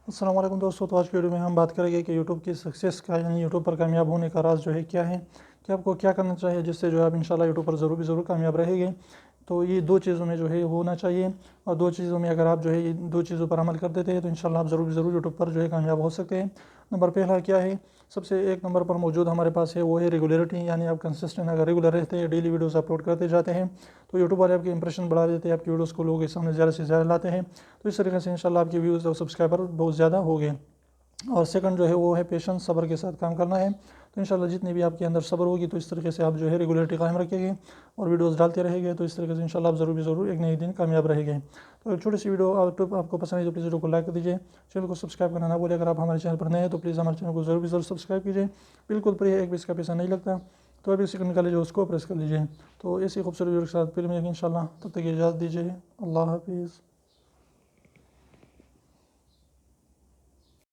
السلام علیکم دوستو، تو آج کی ویڈیو میں ہم بات کریں گے کہ یوٹیوب کی سکسیس کا یعنی یوٹیوب پر کامیاب ہونے کا راز جو ہے کیا ہے، کہ آپ کو کیا کرنا چاہیے جس سے جو ہے آپ انشاءاللہ یوٹیوب پر ضرور کامیاب رہیں گے۔ تو یہ دو چیزوں میں جو ہے ہونا چاہیے، اور دو چیزوں میں اگر آپ جو ہے یہ دو چیزوں پر عمل کر دیتے ہیں تو انشاءاللہ آپ ضرور یوٹیوب پر جو ہے کامیاب ہو سکتے ہیں۔ نمبر پہلا کیا ہے، سب سے ایک نمبر پر موجود ہمارے پاس ہے وہ ہے ریگولیرٹی، یعنی آپ کنسسٹنٹ اگر ریگولر رہتے ہیں، ڈیلی ویڈیوز اپلوڈ کرتے جاتے ہیں تو یوٹیوب والے آپ کے امپریشن بڑھا دیتے ہیں، آپ کی ویڈیوز کو لوگوں کے سامنے زیادہ سے زیادہ لاتے ہیں، تو اس طریقے سے انشاءاللہ آپ کی ویوز اور سبسکرائبر بہت زیادہ ہوگے۔ اور سیکنڈ جو ہے وہ ہے پیشنس، صبر کے ساتھ کام کرنا ہے، تو انشاءاللہ جتنی بھی آپ کے اندر صبر ہوگی تو اس طریقے سے آپ جو ہے ریگولیرٹی قائم رکھیں گے اور ویڈیوز ڈالتے رہیں گے، تو اس طریقے سے انشاءاللہ آپ ضرور ایک نہ ایک دن کامیاب رہیں گے۔ تو ایک چھوٹی سی ویڈیو آپ کو پسند ہے تو پلیز ویڈیو کو لائک کر دیجیے، چینل کو سبسکرائب کرنا نہ بھولیں۔ اگر آپ ہمارے چینل پر نئے ہیں تو پلیز ہمارے چینل کو ضرور سبسکرائب کیجیے، بالکل فری ہے، ایک بھی اس کا پیسہ نہیں لگتا، تو ابھی سیکنڈ نکالے جو اس کو پریس کر لیجیے۔ تو ایسی خوبصورت ویڈیو کے ساتھ پھر ملیں گے انشاءاللہ، تب تک اجازت دیجیے، اللہ حافظ۔